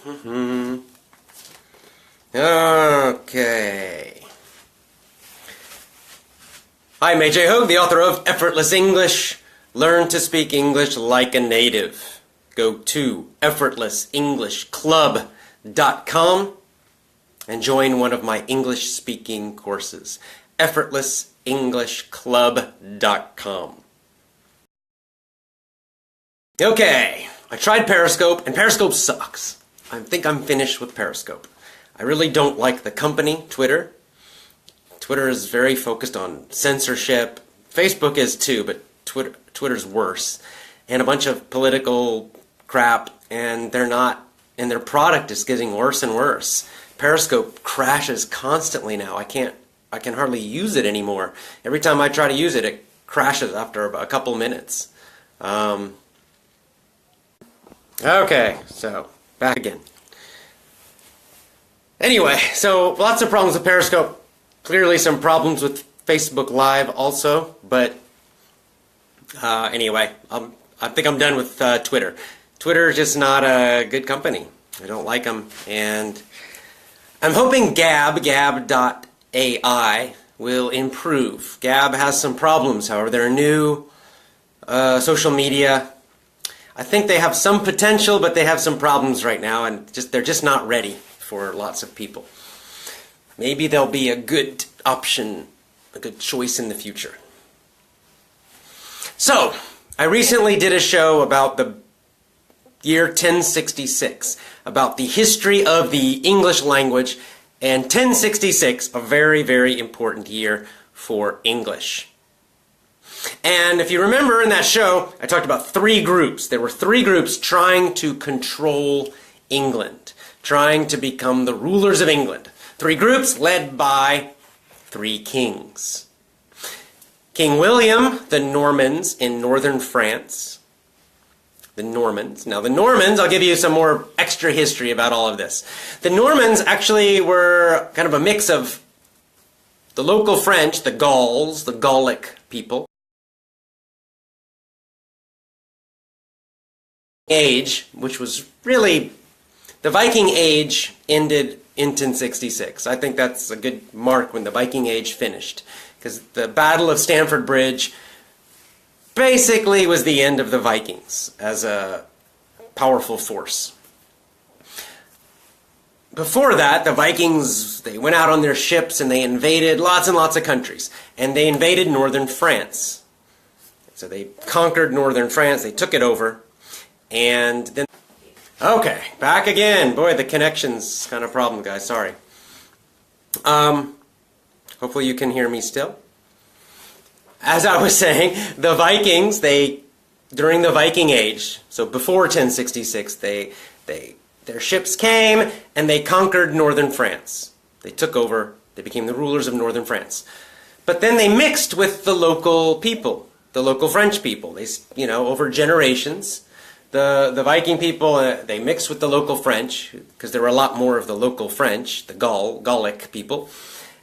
Okay. I'm AJ Hogue, the author of Effortless English. Learn to speak English like a native. Go to effortlessenglishclub.com and join one of my English speaking courses. effortlessenglishclub.com. Okay, I tried Periscope, and Periscope sucks. I think I'm finished with Periscope. I really don't like the company, Twitter. Twitter is very focused on censorship. Facebook is too, but Twitter's worse. And a bunch of political crap, and their product is getting worse and worse. Periscope crashes constantly now. I can hardly use it anymore. Every time I try to use it, it crashes after a couple minutes. Okay, so back again. Anyway, so lots of problems with Periscope. Clearly some problems with Facebook Live also, but anyway, I think I'm done with Twitter. Twitter is just not a good company. I don't like them, and I'm hoping Gab.ai will improve. Gab has some problems, however. They're new social media. I think they have some potential, but they have some problems right now, and they're just not ready for lots of people. Maybe they'll be a good option, a good choice in the future. So, I recently did a show about the year 1066, about the history of the English language, and 1066, a very, very important year for English. And if you remember in that show, I talked about three groups. There were three groups trying to control England, trying to become the rulers of England. Three groups led by three kings. King William, the Normans in northern France. The Normans. Now the Normans, I'll give you some more extra history about all of this. The Normans actually were kind of a mix of the local French, the Gauls, the Gallic people. Age, which was really, the Viking Age ended in 1066. I think that's a good mark when the Viking Age finished, because the Battle of Stamford Bridge basically was the end of the Vikings as a powerful force. Before that, the Vikings, they went out on their ships and they invaded lots and lots of countries, and they invaded northern France. So they conquered northern France, they took it over. And then, okay, back again. Boy, the connection's kind of a problem, guys. Sorry. Hopefully you can hear me still. As I was saying, the Vikings, during the Viking Age, so before 1066, their ships came and they conquered northern France. They took over. They became the rulers of northern France. But then they mixed with the local people, the local French people. They, over generations. The Viking people, they mixed with the local French, because there were a lot more of the local French, the Gallic people,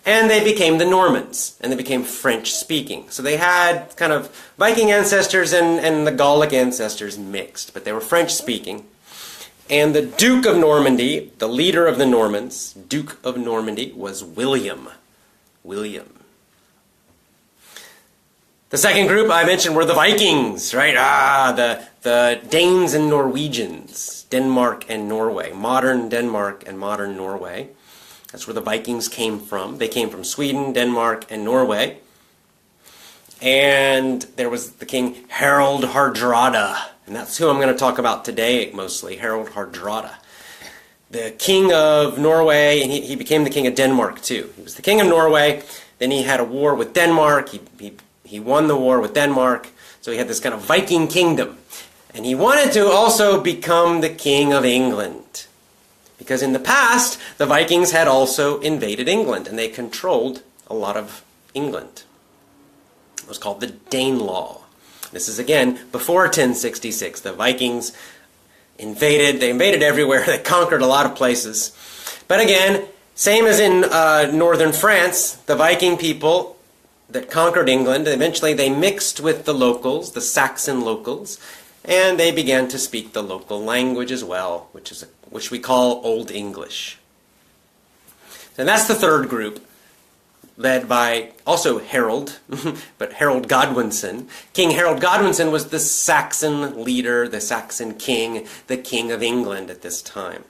and they became the Normans, and they became French-speaking. So they had kind of Viking ancestors and the Gallic ancestors mixed, but they were French-speaking. And the Duke of Normandy, the leader of the Normans, Duke of Normandy, was William. The second group I mentioned were the Vikings, right? The Danes and Norwegians, Denmark and Norway, modern Denmark and modern Norway. That's where the Vikings came from. They came from Sweden, Denmark, and Norway. And there was the king Harald Hardrada, and that's who I'm going to talk about today mostly, Harald Hardrada. The king of Norway, and he became the king of Denmark too. He was the king of Norway, then he had a war with Denmark, he won the war with Denmark, so he had this kind of Viking kingdom. And he wanted to also become the king of England. Because in the past, the Vikings had also invaded England, and they controlled a lot of England. It was called the Danelaw. This is, again, before 1066. The Vikings they invaded everywhere, they conquered a lot of places. But again, same as in northern France, the Viking people that conquered England, eventually they mixed with the locals, the Saxon locals, and they began to speak the local language as well, which is which we call Old English. And that's the third group, led by also Harold, but Harold Godwinson. King Harold Godwinson was the Saxon leader, the Saxon king, the king of England at this time.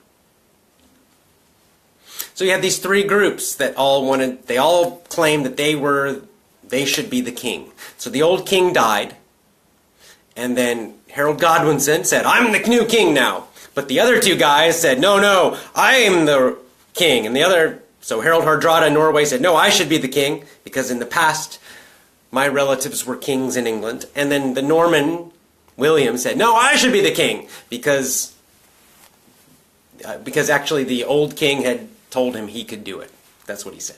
So you had these three groups that they all claimed that they should be the king. So the old king died, and then Harold Godwinson said, I'm the new king now. But the other two guys said, no, I am the king. And so Harold Hardrada in Norway said, no, I should be the king, because in the past my relatives were kings in England. And then the Norman, William, said, no, I should be the king, because actually the old king had told him he could do it. That's what he said,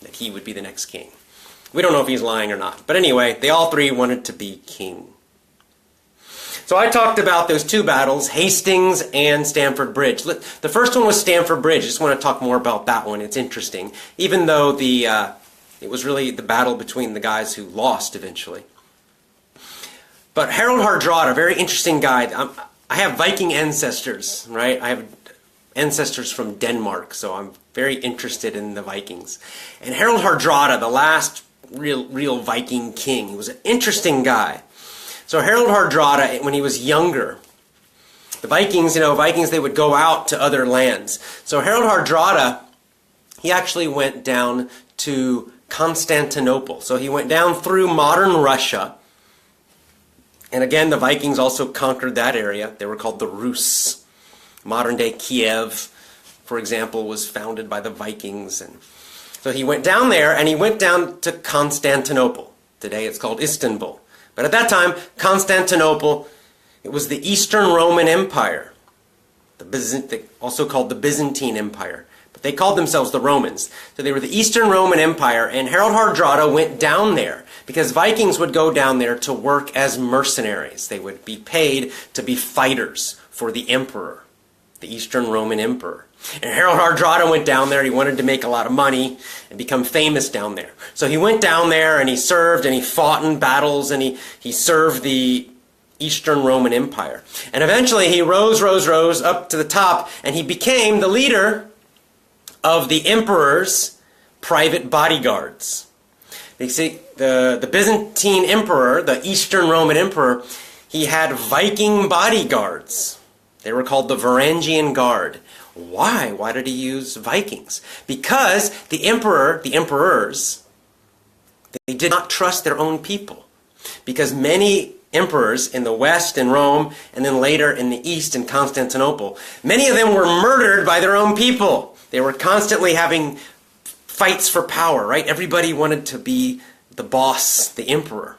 that he would be the next king. We don't know if he's lying or not. But anyway, they all three wanted to be king. So I talked about those two battles, Hastings and Stamford Bridge. The first one was Stamford Bridge. I just want to talk more about that one. It's interesting, even though it was really the battle between the guys who lost eventually. But Harold Hardrada, a very interesting guy. I have Viking ancestors, right? I have ancestors from Denmark, so I'm very interested in the Vikings. And Harold Hardrada, the last real Viking king, he was an interesting guy. So Harold Hardrada, when he was younger, the Vikings, they would go out to other lands. So Harold Hardrada, he actually went down to Constantinople. So he went down through modern Russia. And again, the Vikings also conquered that area. They were called the Rus. Modern-day Kiev, for example, was founded by the Vikings. And so he went down there, and he went down to Constantinople. Today it's called Istanbul. But at that time, Constantinople, it was the Eastern Roman Empire, also called the Byzantine Empire. But they called themselves the Romans. So they were the Eastern Roman Empire, and Harold Hardrada went down there because Vikings would go down there to work as mercenaries. They would be paid to be fighters for the emperor, the Eastern Roman Emperor. And Harold Hardrada went down there. He wanted to make a lot of money and become famous down there. So he went down there and he served and he fought in battles and he served the Eastern Roman Empire. And eventually he rose up to the top, and he became the leader of the emperor's private bodyguards. You see, the Byzantine emperor, the Eastern Roman Emperor, he had Viking bodyguards. They were called the Varangian Guard. Why? Why did he use Vikings? Because the emperors, they did not trust their own people. Because many emperors in the West, in Rome, and then later in the East, in Constantinople, many of them were murdered by their own people. They were constantly having fights for power, right? Everybody wanted to be the boss, the emperor.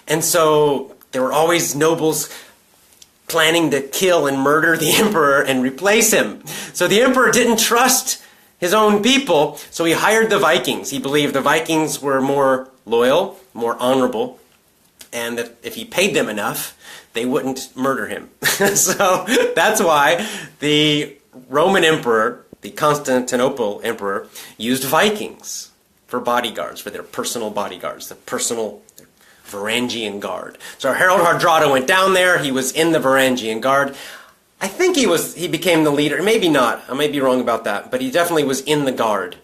And so there were always nobles planning to kill and murder the emperor and replace him. So the emperor didn't trust his own people, so he hired the Vikings. He believed the Vikings were more loyal, more honorable, and that if he paid them enough, they wouldn't murder him. So that's why the Roman emperor, the Constantinople emperor, used Vikings for bodyguards, for their personal bodyguards, the personal Varangian Guard. So Harold Hardrada went down there. He was in the Varangian Guard. I think he became the leader. Maybe not. I may be wrong about that. But he definitely was in the Guard.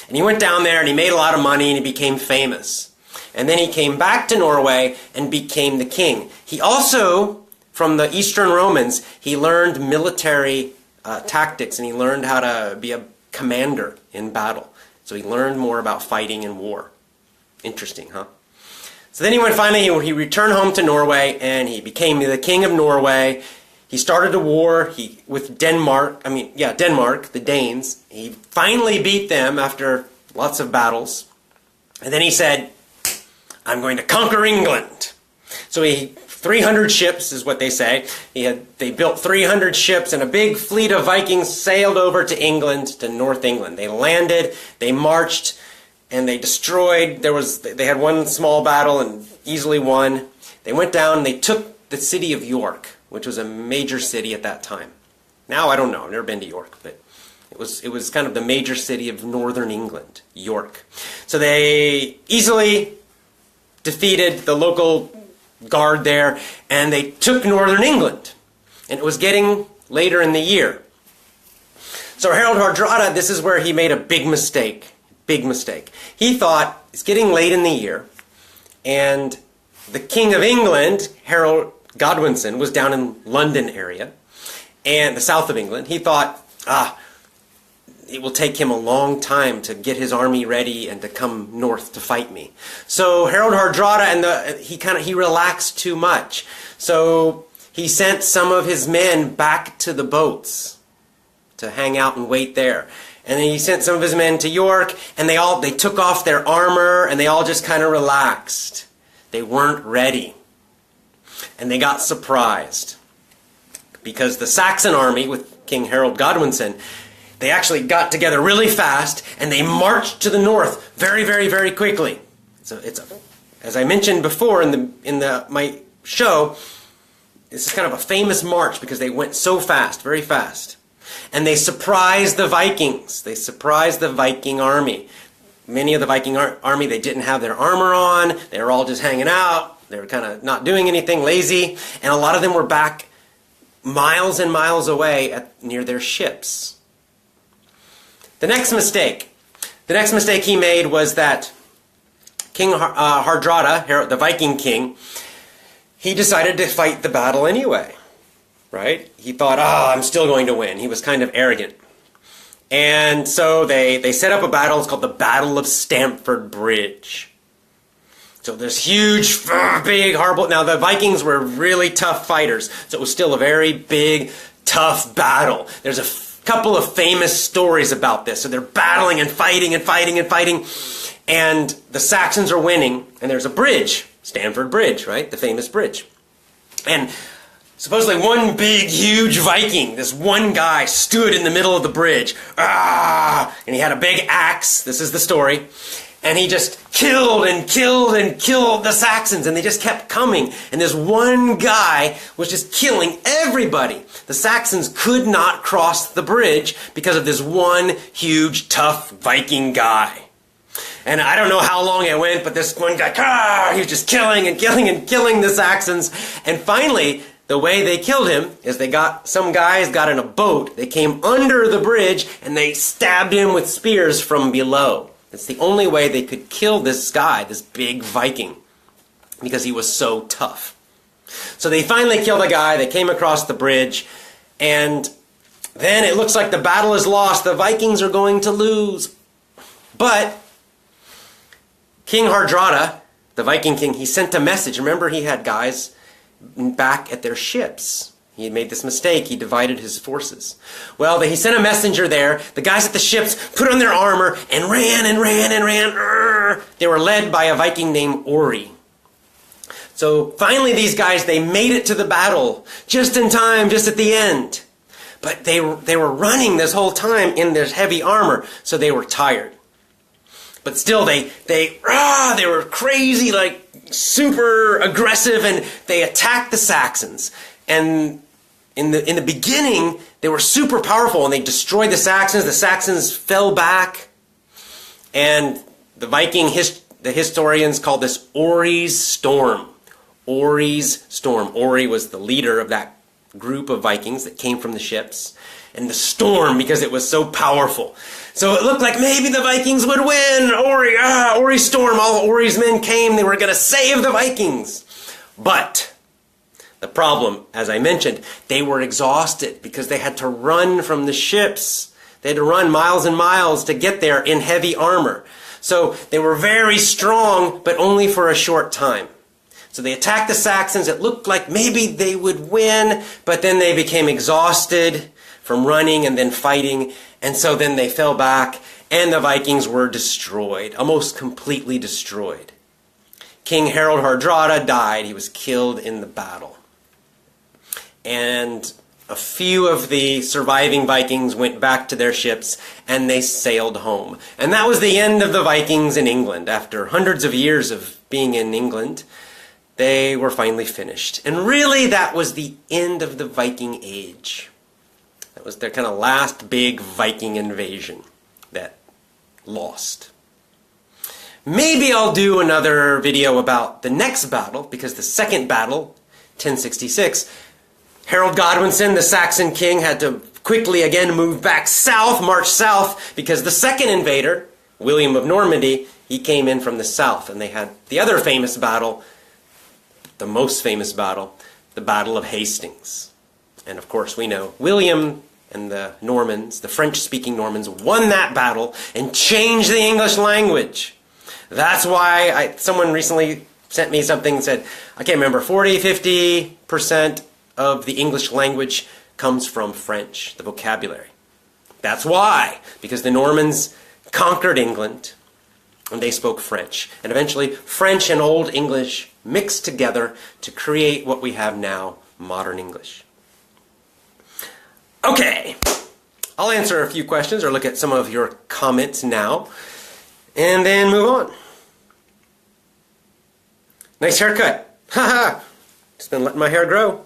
And he went down there and he made a lot of money and he became famous. And then he came back to Norway and became the king. He also, from the Eastern Romans, he learned military tactics and he learned how to be a commander in battle. So he learned more about fighting and war. Interesting, huh? So then he returned home to Norway and he became the king of Norway. He started a war with Denmark, the Danes. He finally beat them after lots of battles. And then he said, I'm going to conquer England. So 300 ships is what they say. They built 300 ships and a big fleet of Vikings sailed over to England, to North England. They landed, they marched, and they destroyed. They had one small battle and easily won. They went down and they took the city of York, which was a major city at that time. Now I don't know. I've never been to York, but it was kind of the major city of northern England, York. So they easily defeated the local guard there, and they took northern England. And it was getting later in the year. So Harold Hardrada, this is where he made a big mistake. Big mistake. He thought it's getting late in the year, and the King of England, Harold Godwinson, was down in London area, and the south of England. He thought, it will take him a long time to get his army ready and to come north to fight me. So Harold Hardrada, he relaxed too much. So he sent some of his men back to the boats to hang out and wait there. And then he sent some of his men to York, and they took off their armor, and they all just kind of relaxed. They weren't ready. And they got surprised. Because the Saxon army, with King Harold Godwinson, they actually got together really fast, and they marched to the north very, very, very quickly. So as I mentioned before in my show, this is kind of a famous march because they went so fast, very fast. And they surprised the Vikings. They surprised the Viking army. Many of the Viking army, they didn't have their armor on. They were all just hanging out. They were kind of not doing anything, lazy. And a lot of them were back miles and miles away near their ships. The next mistake he made was that King Hardrada, the Viking king, he decided to fight the battle anyway. Right? He thought, I'm still going to win. He was kind of arrogant. And so they set up a battle. It's called the Battle of Stamford Bridge. So this huge, big, horrible... Now, the Vikings were really tough fighters, so it was still a very big, tough battle. There's a couple of famous stories about this. So they're battling and fighting and fighting and fighting, and the Saxons are winning, and there's a bridge, Stamford Bridge, right? The famous bridge. And supposedly one big, huge Viking, this one guy, stood in the middle of the bridge. And he had a big axe. This is the story. And he just killed and killed and killed the Saxons. And they just kept coming. And this one guy was just killing everybody. The Saxons could not cross the bridge because of this one huge, tough Viking guy. And I don't know how long it went, but this one guy, he was just killing and killing and killing the Saxons. And finally, the way they killed him is some guys got in a boat, they came under the bridge, and they stabbed him with spears from below. It's the only way they could kill this guy, this big Viking, because he was so tough. So they finally killed the guy, they came across the bridge, and then it looks like the battle is lost, the Vikings are going to lose. But King Hardrada, the Viking king, he sent a message. Remember, he had guys back at their ships. He had made this mistake. He divided his forces. Well, he sent a messenger there. The guys at the ships put on their armor and ran and ran and ran. They were led by a Viking named Ori. So finally these guys, they made it to the battle just in time, just at the end. But they were running this whole time in their heavy armor, so they were tired. But still, they were crazy, like super aggressive, and they attacked the Saxons. And in the beginning, they were super powerful, and they destroyed the Saxons. The Saxons fell back, and the historians call this Ori's Storm. Ori's Storm. Ori was the leader of that group of Vikings that came from the ships. And the storm, because it was so powerful. So it looked like maybe the Vikings would win. Ori's storm. All Ori's men came. They were going to save the Vikings. But the problem, as I mentioned, they were exhausted because they had to run from the ships. They had to run miles and miles to get there in heavy armor. So they were very strong, but only for a short time. So they attacked the Saxons. It looked like maybe they would win, but then they became exhausted from running and then fighting, and so then they fell back, and the Vikings were destroyed, almost completely destroyed. King Harold Hardrada died. He was killed in the battle. And a few of the surviving Vikings went back to their ships, and they sailed home. And that was the end of the Vikings in England. After hundreds of years of being in England, they were finally finished. And really, that was the end of the Viking Age. That was their kind of last big Viking invasion that lost. Maybe I'll do another video about the next battle, because the second battle, 1066, Harold Godwinson, the Saxon king, had to quickly again moved back south, marched south, because the second invader, William of Normandy, he came in from the south, and they had the other famous battle, the most famous battle, the Battle of Hastings. And of course we know William and the Normans, the French-speaking Normans, won that battle and changed the English language. That's why someone recently sent me something and said, I can't remember, 40-50% of the English language comes from French, the vocabulary. That's why, because the Normans conquered England and they spoke French. And eventually French and Old English mixed together to create what we have now, modern English. Okay, I'll answer a few questions or look at some of your comments now and then move on. Nice haircut. Haha. Just been letting my hair grow.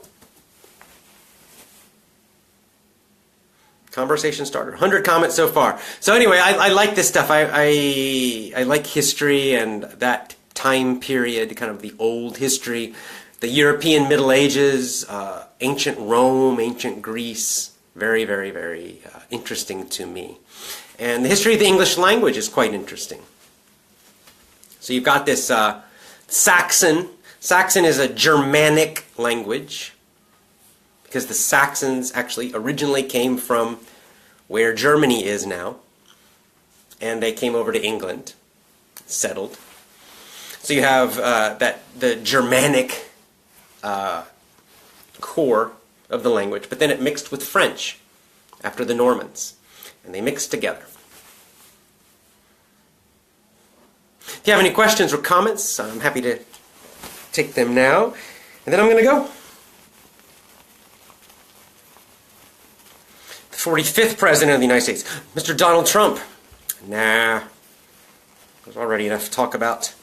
Conversation starter. 100 comments so far. So anyway, I like this stuff. I like history and that time period, kind of the old history, the European Middle Ages, ancient Rome, ancient Greece. Very, very, very interesting to me. And the history of the English language is quite interesting. So you've got this Saxon. Saxon is a Germanic language because the Saxons actually originally came from where Germany is now, and they came over to England, settled. So you have the Germanic core of the language, but then it mixed with French after the Normans, and they mixed together. If you have any questions or comments, I'm happy to take them now, and then I'm going to go. The 45th President of the United States, Mr. Donald Trump. Nah, there's already enough talk about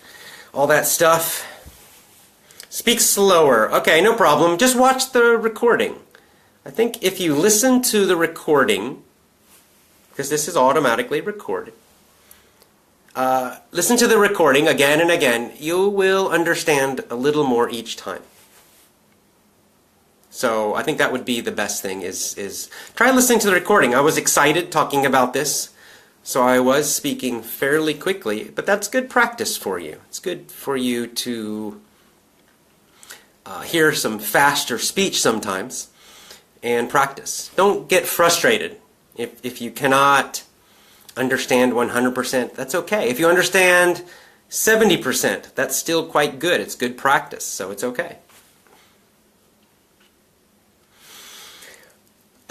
all that stuff. Speak slower. Okay, no problem. Just watch the recording. I think if you listen to the recording, because this is automatically recorded, listen to the recording again and again, you will understand a little more each time. So I think that would be the best thing, is try listening to the recording. I was excited talking about this, so I was speaking fairly quickly, but that's good practice for you. It's good for you to hear some faster speech sometimes and practice. Don't get frustrated. If you cannot understand 100%, that's okay. If you understand 70%, that's still quite good. It's good practice, so it's okay.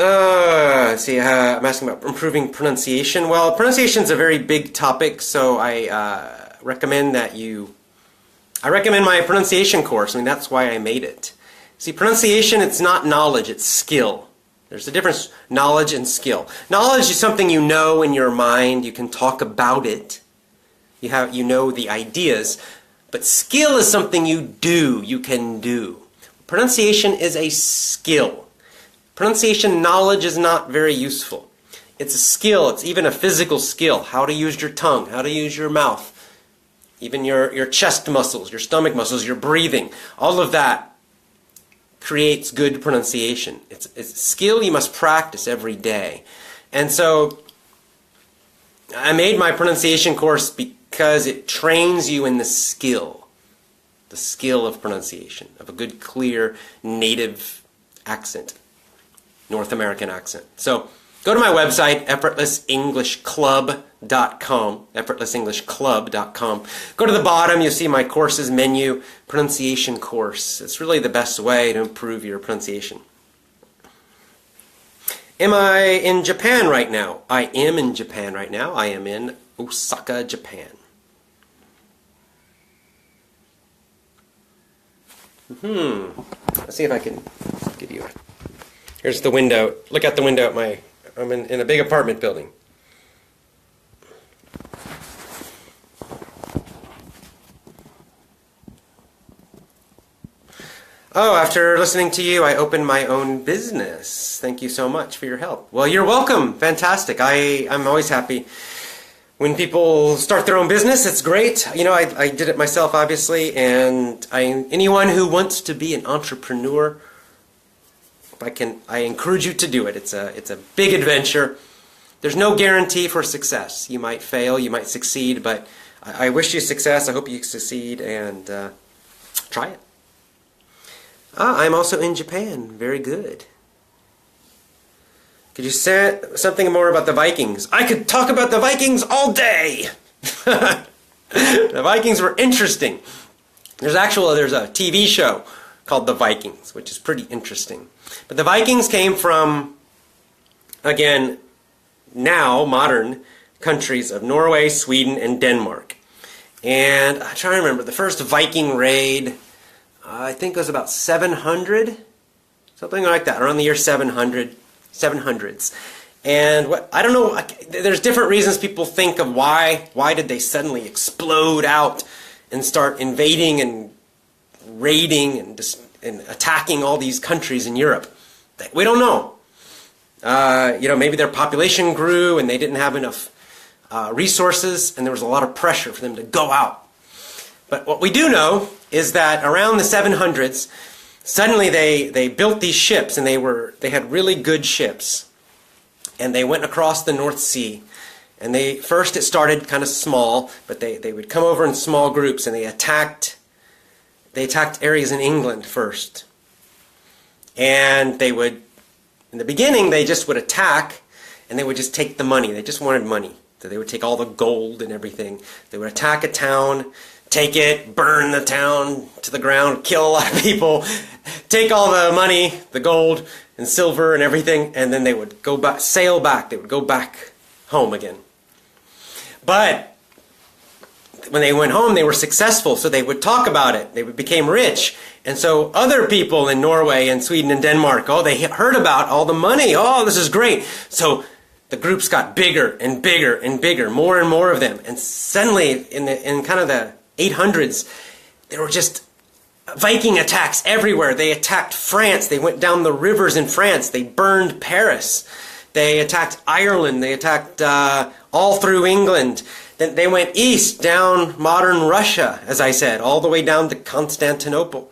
I'm asking about improving pronunciation. Well, pronunciation is a very big topic, so I recommend my pronunciation course. I mean, that's why I made it. See, pronunciation, it's not knowledge, it's skill. There's a difference, knowledge and skill. Knowledge is something you know in your mind. You can talk about it. You know the ideas. But skill is something you do, you can do. Pronunciation is a skill. Pronunciation knowledge is not very useful. It's a skill. It's even a physical skill. How to use your tongue, how to use your mouth, even your chest muscles, your stomach muscles, your breathing. All of that creates good pronunciation. It's a skill you must practice every day. And so I made my pronunciation course because it trains you in the skill of pronunciation, of a good, clear, native accent, North American accent. So go to my website, effortlessenglishclub.com, effortlessenglishclub.com. Go to the bottom, you'll see my courses menu, pronunciation course. It's really the best way to improve your pronunciation. Am I in Japan right now? I am in Japan right now. I am in Osaka, Japan. Let's see if I can give you a... Here's the window. Look out the window at my... I'm in a big apartment building. Oh, after listening to you, I opened my own business. Thank you so much for your help. Well, you're welcome. Fantastic. I'm always happy when people start their own business. It's great. You know, I did it myself, obviously, and anyone who wants to be an entrepreneur I encourage you to do it. It's a big adventure. There's no guarantee for success. You might fail, you might succeed, but I wish you success. I hope you succeed, and try it. I'm also in Japan. Very good. Could you say something more about the Vikings? I could talk about the Vikings all day. The Vikings were interesting. There's a TV show called The Vikings, which is pretty interesting. But the Vikings came from, again, now modern countries of Norway, Sweden, and Denmark. And I'm trying to remember, the first Viking raid, I think it was about 700, something like that, around the year 700s. And I don't know, there's different reasons people think of why did they suddenly explode out and start invading and raiding and attacking all these countries in Europe. We don't know. Maybe their population grew and they didn't have enough resources, and there was a lot of pressure for them to go out. But what we do know is that around the 700s, suddenly they built these ships, and they had really good ships. And they went across the North Sea. And first it started kind of small, but they would come over in small groups, and they attacked areas in England first. And they would, in the beginning, they just would attack, and they would just take the money. They just wanted money. So they would take all the gold and everything. They would attack a town, take it, burn the town to the ground, kill a lot of people, take all the money, the gold and silver and everything, and then they would go back, sail back. They would go back home again. But when they went home, they were successful, so they would talk about it. They became rich. And so other people in Norway and Sweden and Denmark, they heard about all the money. Oh, this is great. So the groups got bigger and bigger and bigger, more and more of them. And suddenly, in kind of the 800s, there were just Viking attacks everywhere. They attacked France. They went down the rivers in France. They burned Paris. They attacked Ireland. They attacked all through England. Then they went east, down modern Russia, as I said, all the way down to Constantinople.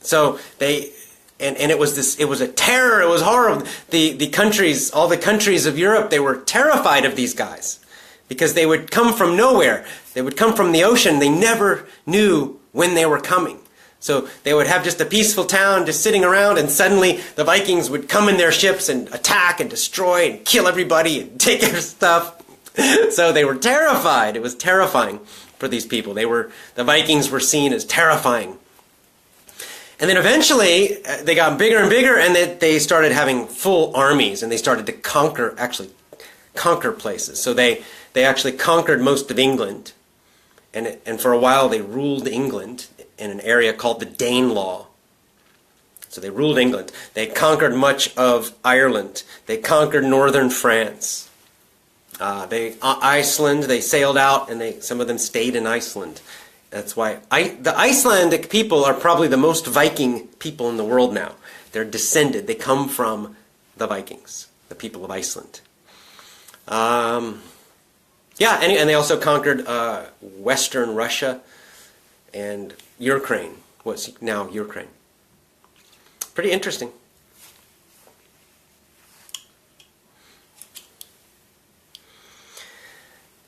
So it was a terror. It was horrible. All the countries of Europe, they were terrified of these guys because they would come from nowhere. They would come from the ocean. They never knew when they were coming. So they would have just a peaceful town just sitting around, and suddenly the Vikings would come in their ships and attack and destroy and kill everybody and take their stuff. So they were terrified. It was terrifying for these people. The Vikings were seen as terrifying. And then eventually they got bigger and bigger, and they started having full armies, and they started to conquer places. So they actually conquered most of England. And for a while they ruled England in an area called the Danelaw. So they ruled England. They conquered much of Ireland. They conquered northern France. Iceland, they sailed out, and some of them stayed in Iceland. That's why the Icelandic people are probably the most Viking people in the world now. They're descended. They come from the Vikings, the people of Iceland. And they also conquered Western Russia and Ukraine, what's now Ukraine. Pretty interesting.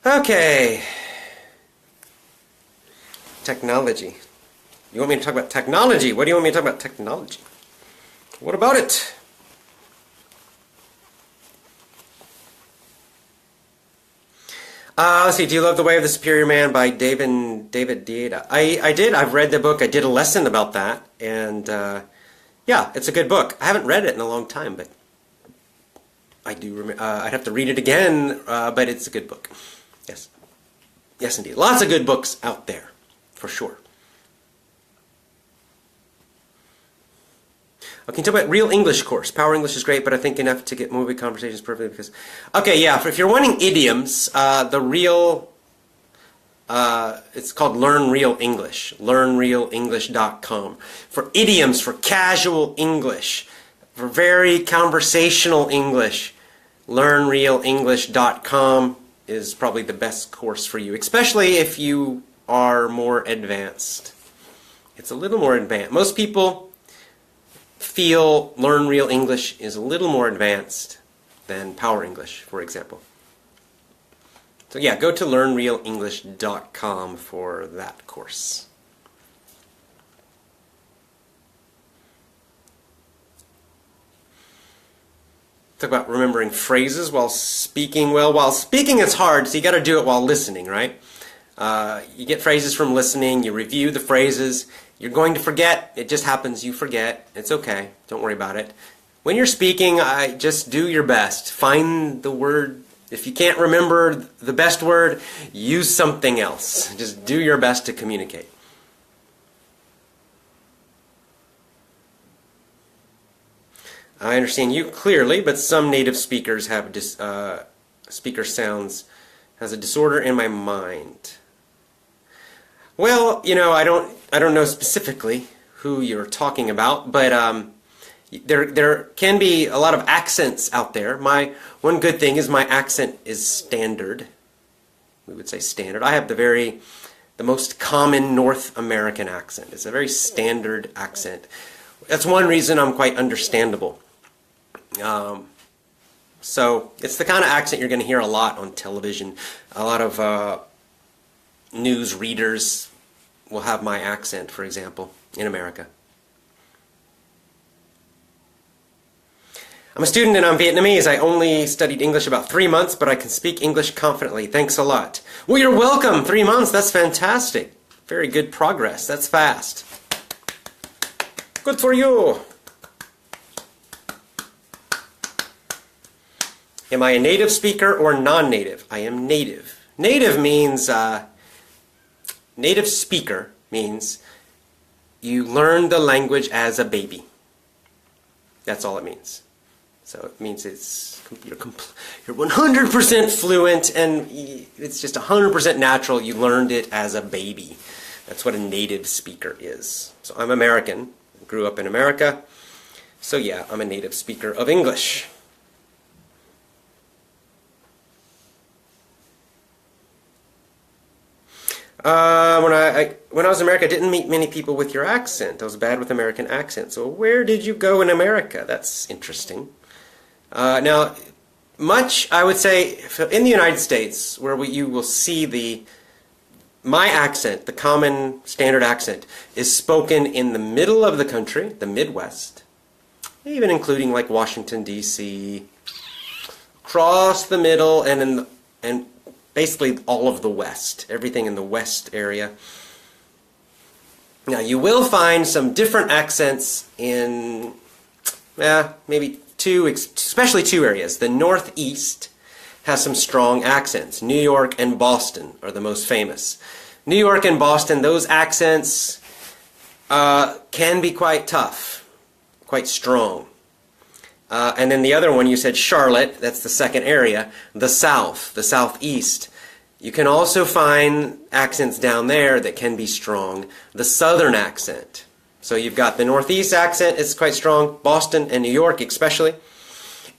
Okay. Technology. You want me to talk about technology? What do you want me to talk about technology? What about it? Let's see. Do You Love the Way of the Superior Man by David Deida. I did. I've read the book. I did a lesson about that. And it's a good book. I haven't read it in a long time, but I do. I'd have to read it again, but it's a good book. Yes. Yes, indeed. Lots of good books out there, for sure. Okay, talk about Real English course. Power English is great, but I think enough to get movie conversations perfectly because... Okay, yeah, if you're wanting idioms, it's called Learn Real English. LearnRealEnglish.com. For idioms, for casual English, for very conversational English, LearnRealEnglish.com is probably the best course for you, especially if you are more advanced. It's a little more advanced. Most people feel Learn Real English is a little more advanced than Power English, for example. So yeah, go to learnrealenglish.com for that course. Talk about remembering phrases while speaking. Well, while speaking it's hard, so you got to do it while listening, right? You get phrases from listening, you review the phrases. You're going to forget. It just happens, you forget. It's okay. Don't worry about it. When you're speaking, just do your best. Find the word. If you can't remember the best word, use something else. Just do your best to communicate. I understand you clearly, but some native speakers have speaker sounds has a disorder in my mind. Well, you know, I don't know specifically who you're talking about, but there can be a lot of accents out there. One good thing is my accent is standard. We would say standard. I have the most common North American accent. It's a very standard accent. That's one reason I'm quite understandable. So it's the kind of accent you're going to hear a lot on television. A lot of news readers will have my accent, for example, in America. I'm a student and I'm Vietnamese. I only studied English about 3 months, but I can speak English confidently. Thanks a lot. Well, you're welcome. 3 months. That's fantastic. Very good progress. That's fast. Good for you. Am I a native speaker or non-native? I am native. Native means, native speaker means you learn the language as a baby. That's all it means. So it means you're 100% fluent and it's just 100% natural. You learned it as a baby. That's what a native speaker is. So I'm American. Grew up in America. So yeah, I'm a native speaker of English. When I was in America, I didn't meet many people with your accent. I was bad with American accent. So where did you go in America? That's interesting. Now, I would say, in the United States, where you will see my accent, the common standard accent, is spoken in the middle of the country, the Midwest, even including like Washington, D.C., across the middle, and basically all of the West, everything in the West area. Now, you will find some different accents in, maybe especially two areas. The Northeast has some strong accents. New York and Boston are the most famous. New York and Boston, those accents can be quite tough, quite strong. And then the other one, you said Charlotte, that's the second area, the South, the Southeast. You can also find accents down there that can be strong. The Southern accent. So you've got the Northeast accent, it's quite strong, Boston and New York especially.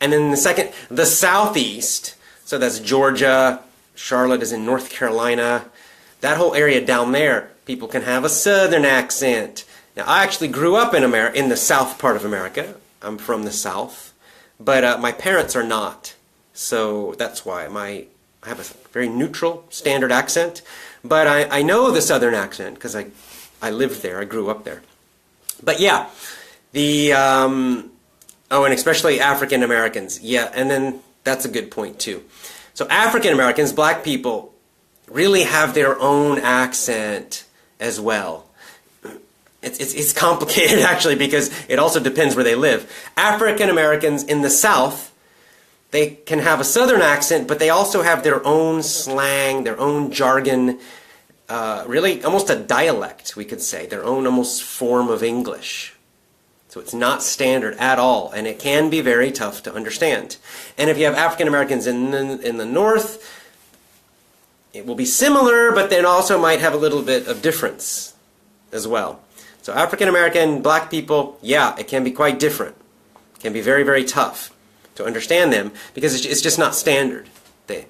And then the Southeast, so that's Georgia, Charlotte is in North Carolina. That whole area down there, people can have a Southern accent. Now, I actually grew up in the South part of America. I'm from the South. But my parents are not. So that's why I have a very neutral, standard accent. But I know the Southern accent because I lived there. I grew up there. But yeah, and especially African Americans. Yeah, and then that's a good point too. So African Americans, black people, really have their own accent as well. It's complicated actually because it also depends where they live. African Americans in the South, they can have a Southern accent, but they also have their own slang, their own jargon, really almost a dialect, we could say, their own almost form of English. So it's not standard at all, and it can be very tough to understand. And if you have African Americans in the North, it will be similar, but then also might have a little bit of difference as well. So African American, black people, yeah, it can be quite different. It can be very, very tough to understand them because it's just not standard. We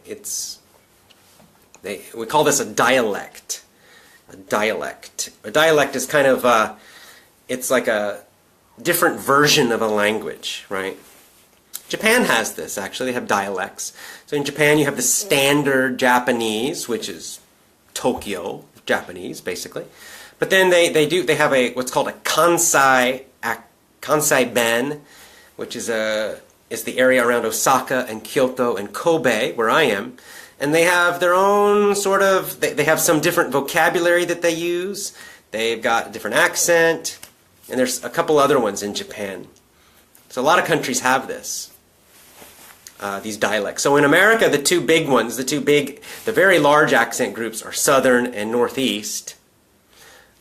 call this a dialect. A dialect. A dialect is kind of, it's like different version of a language, right? Japan has this, actually. They have dialects. So in Japan, you have the standard Japanese, which is Tokyo Japanese, basically. But then they have what's called a Kansai Ben, which is the area around Osaka and Kyoto and Kobe, where I am. And they have their own sort of, they have some different vocabulary that they use. They've got a different accent. And there's a couple other ones in Japan. So a lot of countries have this, these dialects. So in America, the two big ones, the very large accent groups are Southern and Northeast.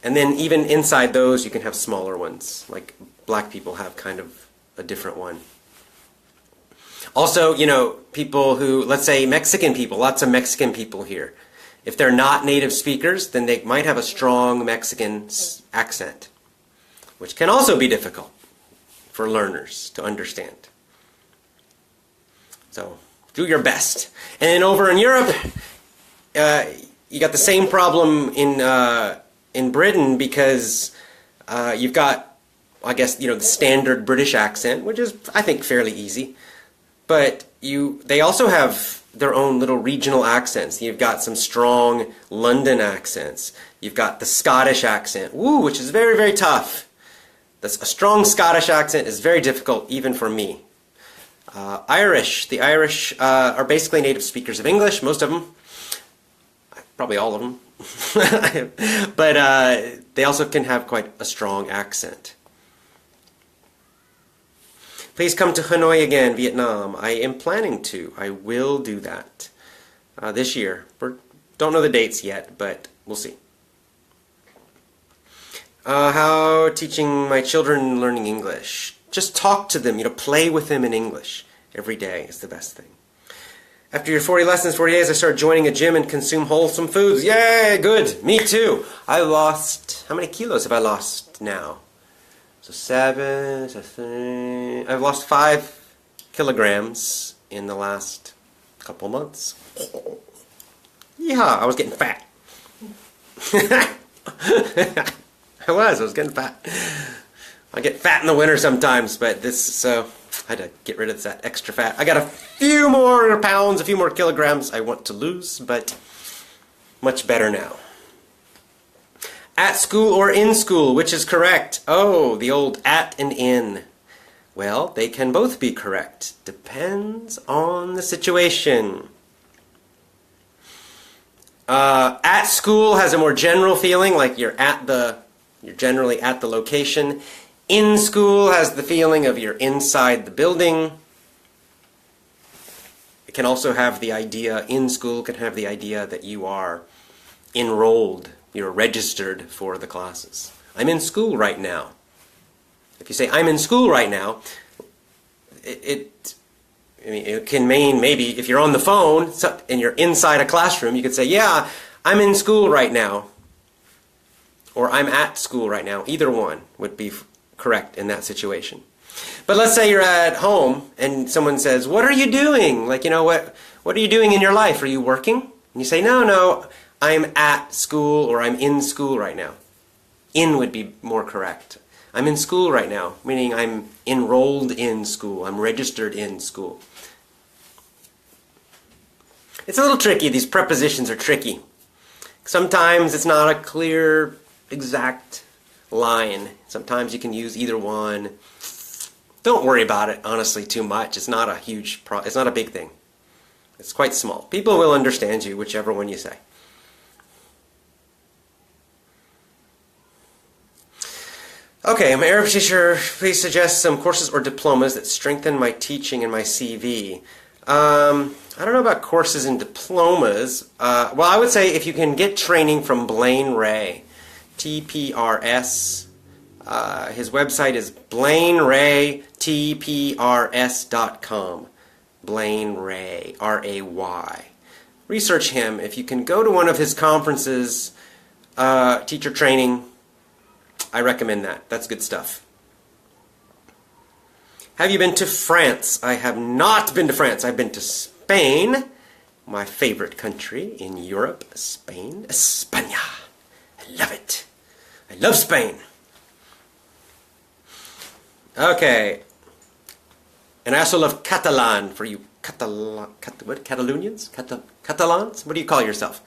And then even inside those, you can have smaller ones. Like black people have kind of a different one. Also, people who, let's say Mexican people, lots of Mexican people here. If they're not native speakers, then they might have a strong Mexican accent, which can also be difficult for learners to understand. So, do your best. And then over in Europe, you got the same problem in Britain because you've got, I guess, the standard British accent, which is, I think, fairly easy. But they also have their own little regional accents. You've got some strong London accents. You've got the Scottish accent, which is very, very tough. A strong Scottish accent is very difficult, even for me. Irish. The Irish are basically native speakers of English, most of them. Probably all of them. But they also can have quite a strong accent. Please come to Hanoi again, Vietnam. I am planning to. I will do that this year. Don't know the dates yet, but we'll see. How teaching my children learning English? Just talk to them, play with them in English every day is the best thing. After your 40 lessons, 40 days, I started joining a gym and consume wholesome foods. Yay, good. Me too. how many kilos have I lost now? So 7, I've lost 5 kilograms in the last couple months. Yeah, I was getting fat. I was getting fat. I get fat in the winter sometimes, but so I had to get rid of that extra fat. I got a few more pounds, a few more kilograms I want to lose, but much better now. At school or in school, which is correct? Oh, the old at and in. Well, they can both be correct. Depends on the situation. At school has a more general feeling, like you're generally at the location. In school has the feeling of you're inside the building. It can also have the idea, in school can have the idea that you are enrolled. You're registered for the classes. I'm in school right now. If you say, I'm in school right now, it can mean maybe if you're on the phone and you're inside a classroom, you could say, yeah, I'm in school right now. Or I'm at school right now. Either one would be correct in that situation. But let's say you're at home and someone says, what are you doing? Like, what are you doing in your life? Are you working? And you say, no, I'm at school or I'm in school right now. In would be more correct. I'm in school right now, meaning I'm enrolled in school. I'm registered in school. It's a little tricky. These prepositions are tricky. Sometimes it's not a clear, exact line. Sometimes you can use either one. Don't worry about it, honestly, too much. It's not it's not a big thing. It's quite small. People will understand you, whichever one you say. Okay, I'm an Arabic teacher. Please suggest some courses or diplomas that strengthen my teaching and my CV. I don't know about courses and diplomas. Well, I would say if you can get training from Blaine Ray, TPRS. His website is BlaineRayTPRS.com. Blaine Ray, R-A-Y. Research him. If you can go to one of his conferences, teacher training, I recommend that. That's good stuff. Have you been to France? I have not been to France. I've been to Spain, my favorite country in Europe. Spain. España. I love it. I love Spain. Okay. And I also love Catalan for you Catalonians? Catalans? What do you call yourself?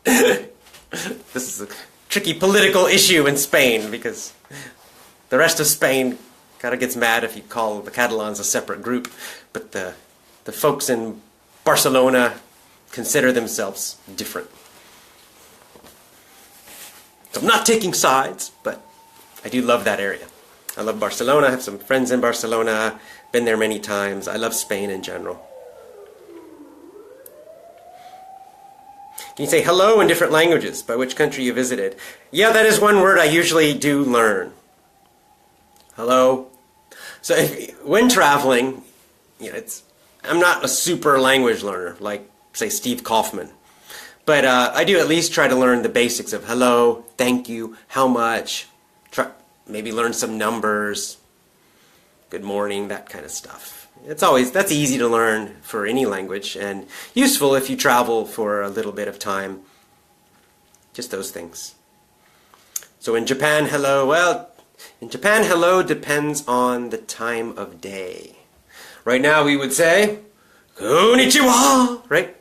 This is a tricky political issue in Spain because the rest of Spain kind of gets mad if you call the Catalans a separate group, but the folks in Barcelona consider themselves different. So I'm not taking sides, but I do love that area. I love Barcelona. I have some friends in Barcelona. Been there many times. I love Spain in general. Can you say hello in different languages by which country you visited? Yeah, that is one word I usually do learn. Hello. So when traveling, I'm not a super language learner like, say, Steve Kaufman. But I do at least try to learn the basics of hello, thank you, how much, maybe learn some numbers, good morning, that kind of stuff. That's easy to learn for any language and useful if you travel for a little bit of time. Just those things. So in Japan, hello, well, in Japan, hello depends on the time of day. Right now we would say, konnichiwa, right?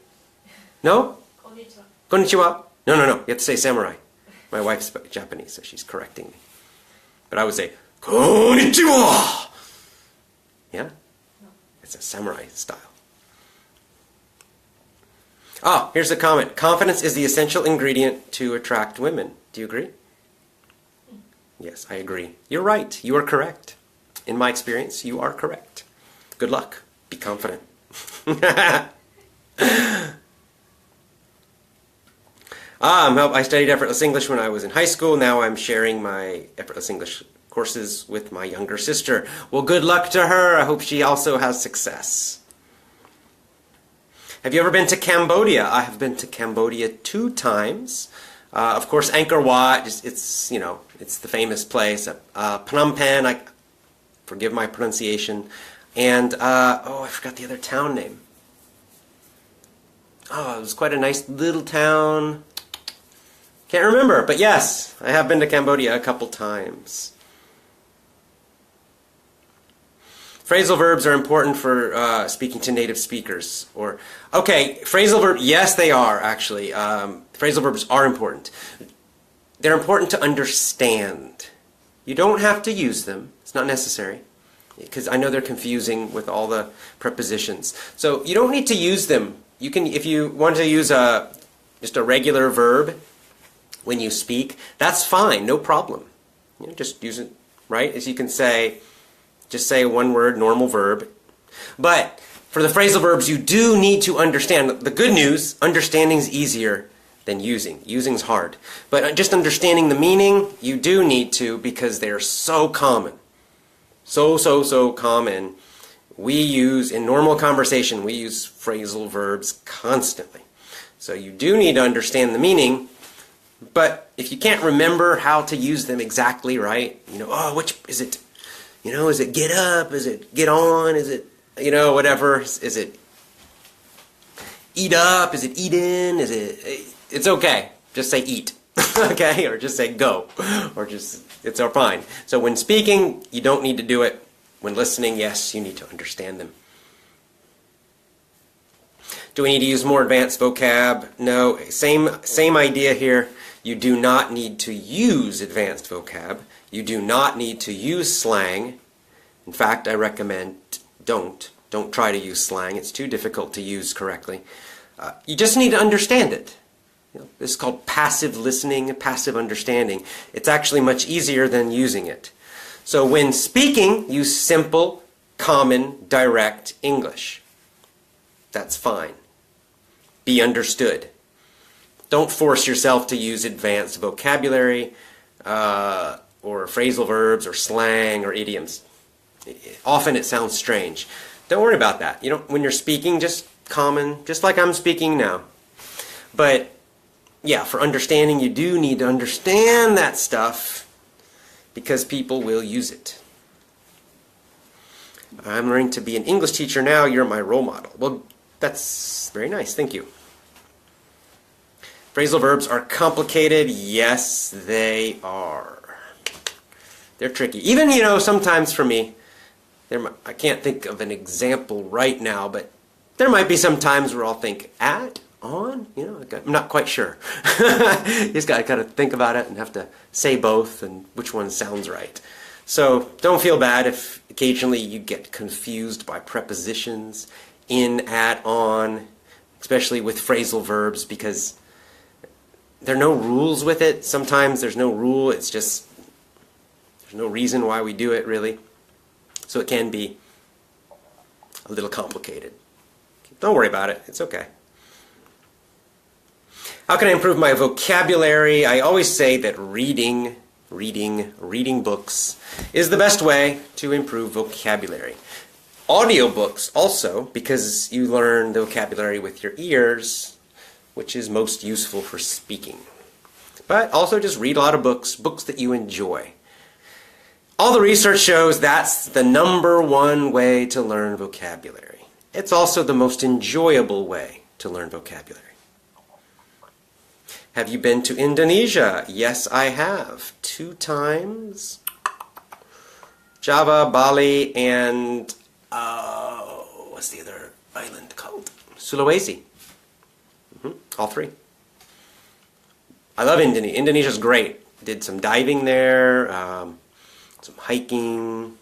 No? Konnichiwa. Konnichiwa? No. You have to say samurai. My wife's Japanese, so she's correcting me. But I would say, konnichiwa! Yeah? No. It's a samurai style. Ah, here's a comment. Confidence is the essential ingredient to attract women. Do you agree? Yes, I agree. You're right. You are correct. In my experience, you are correct. Good luck. Be confident. I studied effortless English when I was in high school. Now I'm sharing my effortless English courses with my younger sister. Well, good luck to her. I hope she also has success. Have you ever been to Cambodia? I have been to Cambodia 2 times. Of course, Angkor Wat, it's the famous place. Phnom Penh, forgive my pronunciation. And, I forgot the other town name. Oh, it was quite a nice little town. Can't remember, but yes, I have been to Cambodia a couple times. Phrasal verbs are important for speaking to native speakers. Okay, phrasal verbs, yes they are actually. Phrasal verbs are important. They're important to understand. You don't have to use them. It's not necessary. Because I know they're confusing with all the prepositions. So you don't need to use them. You can, if you want to use just a regular verb when you speak, that's fine, no problem. Just use it, right? As you can say, just say one word, normal verb. But for the phrasal verbs, you do need to understand. The good news, understanding is easier than using. Using's hard. But just understanding the meaning, you do need to because they're so common. So common. We use, in normal conversation, we use phrasal verbs constantly. So you do need to understand the meaning, but if you can't remember how to use them exactly right, which is it? Is it get up? Is it get on? Is it, whatever? Is it eat up? Is it eat in? It's okay. Just say eat. Okay? Or just say go. It's all fine. So when speaking, you don't need to do it. When listening, yes, you need to understand them. Do we need to use more advanced vocab? No. Same idea here. You do not need to use advanced vocab. You do not need to use slang. In fact, I recommend don't try to use slang. It's too difficult to use correctly. You just need to understand it. This is called passive listening, passive understanding. It's actually much easier than using it. So when speaking, use simple, common, direct English. That's fine. Be understood. Don't force yourself to use advanced vocabulary or phrasal verbs or slang or idioms. Often it sounds strange. Don't worry about that. When you're speaking, just common, just like I'm speaking now. But yeah, for understanding, you do need to understand that stuff because people will use it. I'm learning to be an English teacher now. You're my role model. Well, that's very nice. Thank you. Phrasal verbs are complicated. Yes, they are. They're tricky. Even, sometimes for me, I can't think of an example right now, but there might be some times where I'll think, at, on, I'm not quite sure. You just got to think about it and have to say both and which one sounds right. So don't feel bad if occasionally you get confused by prepositions, in, at, on, especially with phrasal verbs, because there are no rules with it. Sometimes there's no rule, it's just, there's no reason why we do it, really. So it can be a little complicated. Don't worry about it, it's okay. How can I improve my vocabulary? I always say that reading books is the best way to improve vocabulary. Audiobooks also, because you learn the vocabulary with your ears, which is most useful for speaking. But also just read a lot of books that you enjoy. All the research shows that's the #1 way to learn vocabulary. It's also the most enjoyable way to learn vocabulary. Have you been to Indonesia? Yes, I have. 2 times. Java, Bali, and what's the other island called? Sulawesi. All 3. I love Indonesia. Indonesia's great. Did some diving there, some hiking.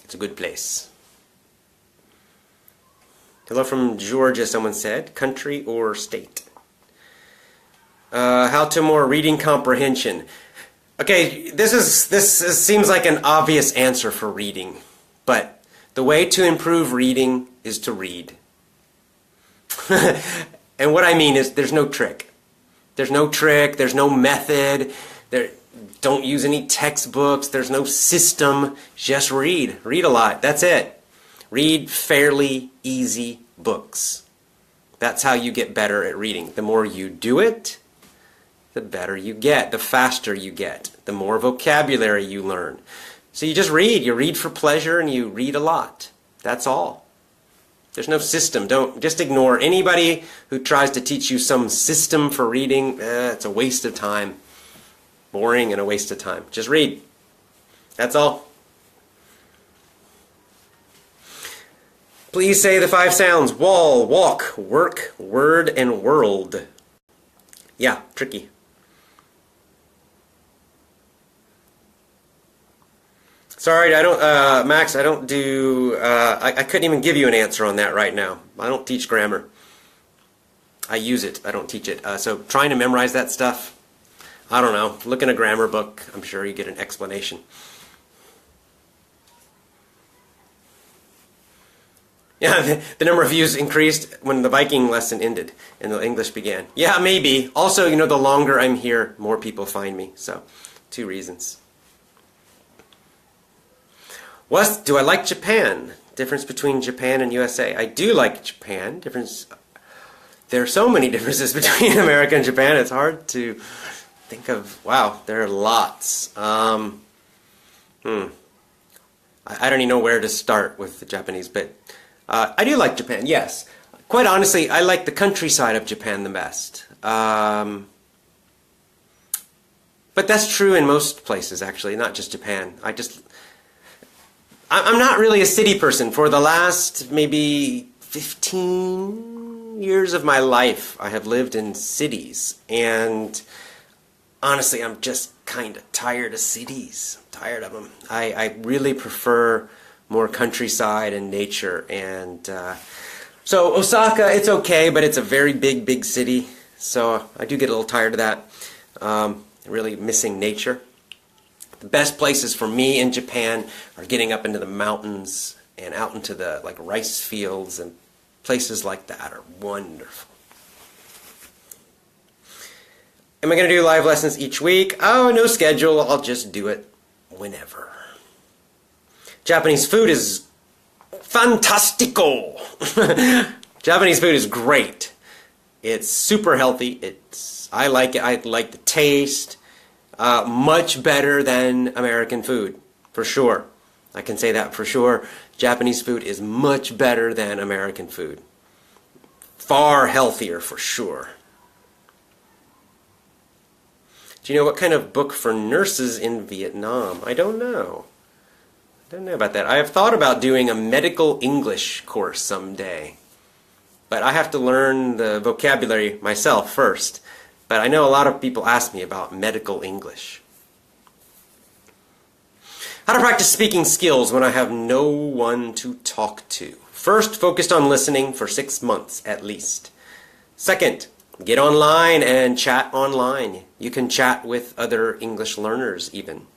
It's a good place. Hello from Georgia, someone said. Country or state? How to more reading comprehension. Okay, this seems like an obvious answer for reading, but the way to improve reading is to read. And what I mean is there's no trick. There's no trick, there's no method, don't use any textbooks, there's no system, just read. Read a lot, that's it. Read fairly easy books. That's how you get better at reading. The more you do it, the better you get, the faster you get, the more vocabulary you learn. So you just read. You read for pleasure and you read a lot. That's all. There's no system. Don't just ignore anybody who tries to teach you some system for reading. It's a waste of time. Boring and a waste of time. Just read. That's all. Please say the 5 sounds. Wall, walk, work, word, and world. Yeah, tricky. Sorry, I don't, Max, I don't do, I couldn't even give you an answer on that right now. I don't teach grammar. I use it, I don't teach it. So trying to memorize that stuff, I don't know. Look in a grammar book, I'm sure you get an explanation. Yeah, the number of views increased when the Viking lesson ended and the English began. Yeah, maybe. Also, the longer I'm here, more people find me. So, 2 reasons. What do I like Japan? Difference between Japan and USA. I do like Japan. There are so many differences between America and Japan. It's hard to think of. Wow, there are lots. I don't even know where to start with the Japanese, but I do like Japan, yes. Quite honestly, I like the countryside of Japan the best. But that's true in most places, actually, not just Japan. I'm not really a city person. For the last maybe 15 years of my life, I have lived in cities. And honestly, I'm just kind of tired of cities. I'm tired of them. I really prefer more countryside and nature. And so Osaka, it's okay, but it's a very big city. So I do get a little tired of that. Really missing nature. The best places for me in Japan are getting up into the mountains and out into the rice fields, and places like that are wonderful. Am I going to do live lessons each week? Oh, no schedule. I'll just do it whenever. Japanese food is fantastico. Japanese food is great. It's super healthy. I like it. I like the taste. Much better than American food, for sure. I can say that for sure. Japanese food is much better than American food. Far healthier, for sure. Do you know what kind of book for nurses in Vietnam? I don't know. I don't know about that. I have thought about doing a medical English course someday. But I have to learn the vocabulary myself first. But I know a lot of people ask me about medical English. How to practice speaking skills when I have no one to talk to. First, focused on listening for 6 months at least. Second, get online and chat online. You can chat with other English learners even.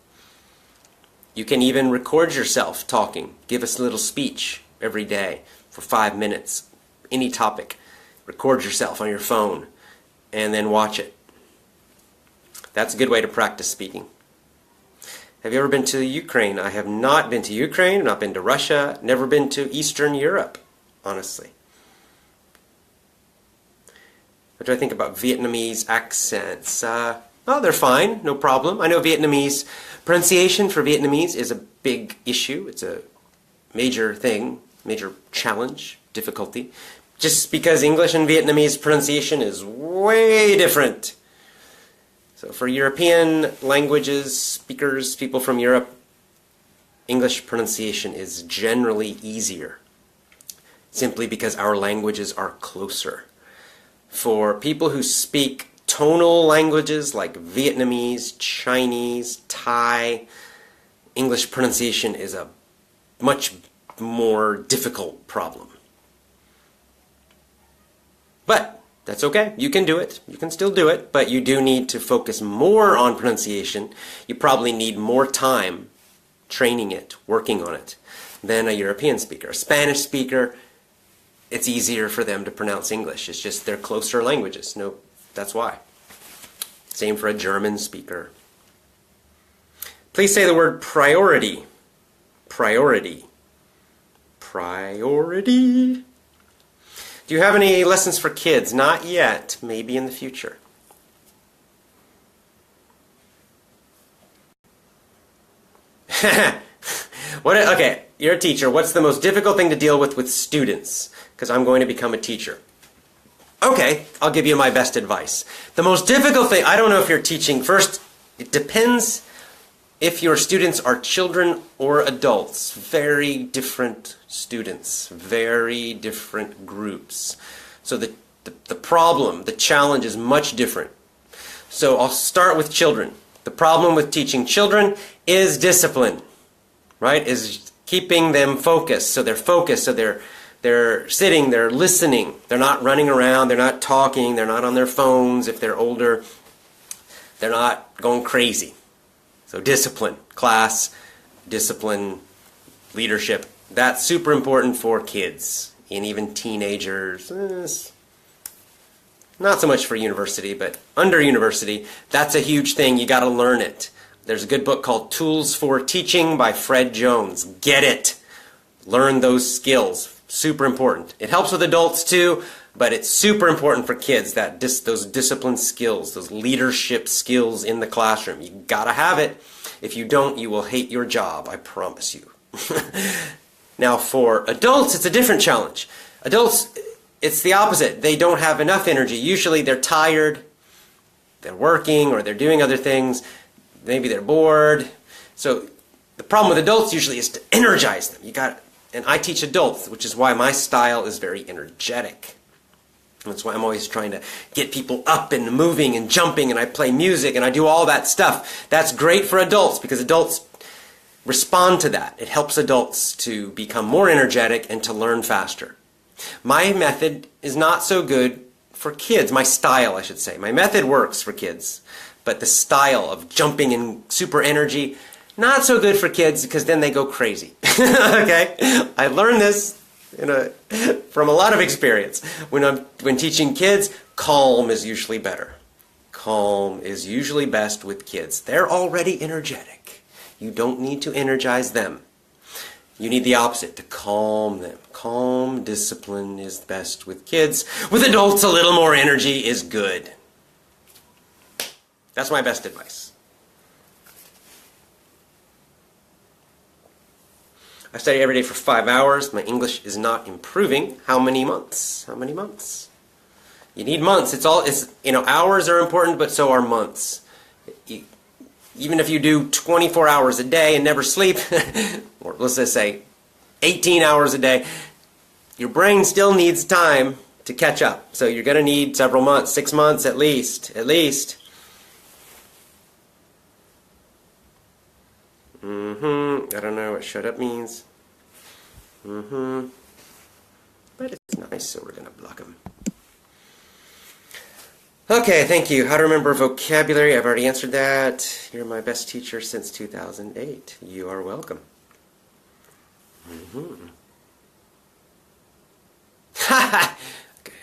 You can even record yourself talking. Give us a little speech every day for 5 minutes. Any topic. Record yourself on your phone and then watch it. That's a good way to practice speaking. Have you ever been to Ukraine? I have not been to Ukraine, not been to Russia, never been to Eastern Europe, honestly. What do I think about Vietnamese accents? Well, they're fine, no problem. I know Vietnamese pronunciation for Vietnamese is a big issue. It's a major thing, major challenge, difficulty. Just because English and Vietnamese pronunciation is way different. So for European languages, speakers, people from Europe, English pronunciation is generally easier, simply because our languages are closer. For people who speak tonal languages like Vietnamese, Chinese, Thai, English pronunciation is a much more difficult problem. But that's okay. You can do it. You can still do it, but you do need to focus more on pronunciation. You probably need more time training it, working on it, than a European speaker. A Spanish speaker, it's easier for them to pronounce English. It's just they're closer languages. No, that's why. Same for a German speaker. Please say the word priority. Priority. Priority. Do you have any lessons for kids? Not yet. Maybe in the future. Okay, you're a teacher. What's the most difficult thing to deal with students? Because I'm going to become a teacher. Okay, I'll give you my best advice. The most difficult thing, I don't know if you're teaching. First, it depends if your students are children or adults. Very different students, very different groups. So the problem, the challenge is much different. So I'll start with children. The problem with teaching children is discipline, right? Is keeping them focused. So they're focused, so they're sitting, they're listening. They're not running around, they're not talking, they're not on their phones. If they're older, they're not going crazy. So discipline, class, discipline, leadership. That's super important for kids and even teenagers. Not so much for university, but under university, that's a huge thing. You got to learn it. There's a good book called Tools for Teaching by Fred Jones. Get it. Learn those skills. Super important. It helps with adults too, but it's super important for kids, that those discipline skills, those leadership skills in the classroom. You got to have it. If you don't, you will hate your job, I promise you. Now for adults, it's a different challenge. Adults, it's the opposite. They don't have enough energy. Usually they're tired, they're working, or they're doing other things. Maybe they're bored. So the problem with adults usually is to energize them. And I teach adults, which is why my style is very energetic. That's why I'm always trying to get people up and moving and jumping, and I play music and I do all that stuff. That's great for adults because adults respond to that. It helps adults to become more energetic and to learn faster. My method is not so good for kids. My style, I should say. My method works for kids, but the style of jumping in super energy, not so good for kids because then they go crazy. Okay? I learned this from a lot of experience. When teaching kids, calm is usually better. Calm is usually best with kids. They're already energetic. You don't need to energize them. You need the opposite, to calm them. Calm discipline is best with kids. With adults, a little more energy is good. That's my best advice. I study every day for 5 hours. My English is not improving. How many months? How many months? You need months. Hours are important, but so are months. Even if you do 24 hours a day and never sleep, or let's just say 18 hours a day, your brain still needs time to catch up. So you're going to need several months, 6 months at least. I don't know what shut up means. But it's nice, so we're going to block them. Okay, thank you. How to remember vocabulary. I've already answered that. You're my best teacher since 2008. You are welcome.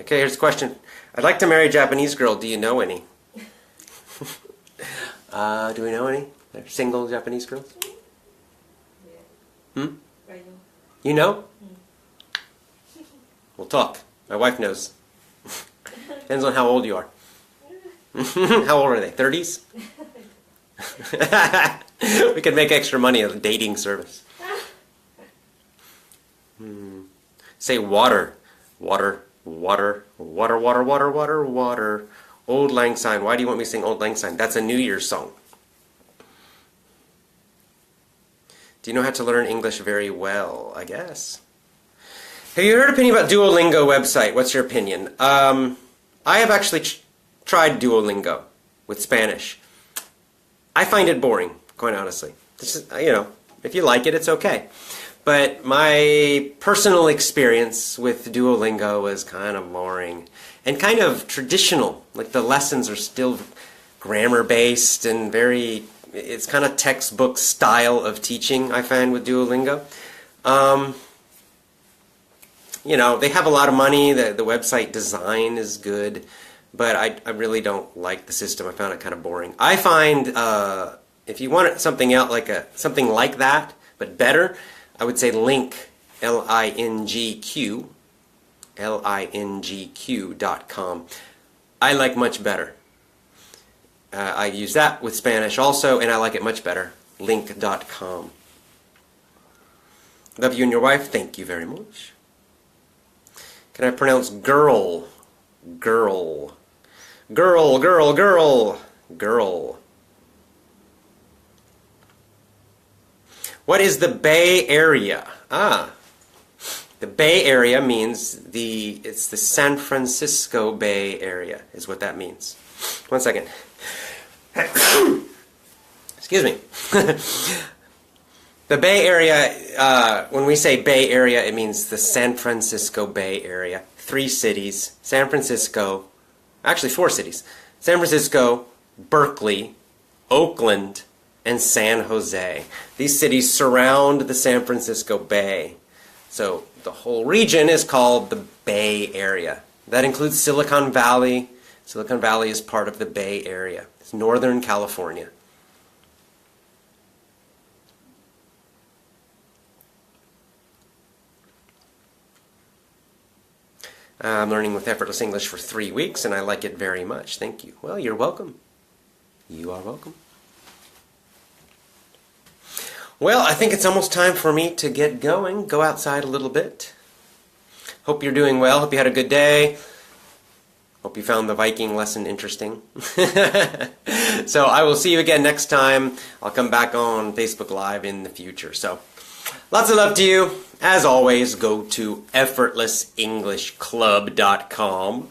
Okay, here's a question. I'd like to marry a Japanese girl. Do you know any? Do we know any? They're single Japanese girls? I know. You know? We'll talk. My wife knows. Depends on how old you are. How old are they? 30s? We could make extra money on a dating service. Say water. Water. Water. Water, water, water, water, water. Auld Lang Syne. Why do you want me to sing Auld Lang Syne? That's a New Year's song. Do you know how to learn English very well? I guess. Have you heard opinion about Duolingo website? What's your opinion? I have actually tried Duolingo with Spanish. I find it boring, quite honestly. This is, if you like it, it's okay. But my personal experience with Duolingo was kind of boring and kind of traditional. Like the lessons are still grammar-based and it's kind of textbook style of teaching, I find, with Duolingo. They have a lot of money, the website design is good, but I really don't like the system. I found it kind of boring. I find if you want something else, something like that, but better, I would say Link, LINGQ.com. I like much better. I use that with Spanish also, and I like it much better. Link.com. Love you and your wife. Thank you very much. Can I pronounce girl? Girl. Girl, girl, girl. Girl. What is the Bay Area? The Bay Area means it's the San Francisco Bay Area is what that means. One second. Excuse me. The Bay Area, when we say Bay Area, it means the San Francisco Bay Area. 3 cities, San Francisco, actually 4 cities. San Francisco, Berkeley, Oakland, and San Jose. These cities surround the San Francisco Bay. So the whole region is called the Bay Area. That includes Silicon Valley. Silicon Valley is part of the Bay Area. It's Northern California. I'm learning with Effortless English for 3 weeks, and I like it very much. Thank you. Well, you're welcome. You are welcome. Well, I think it's almost time for me to get going. Go outside a little bit. Hope you're doing well. Hope you had a good day. Hope you found the Viking lesson interesting. So I will see you again next time. I'll come back on Facebook Live in the future. So lots of love to you. As always, go to effortlessenglishclub.com,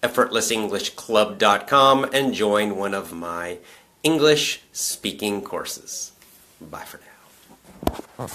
effortlessenglishclub.com, and join one of my English speaking courses. Bye for now.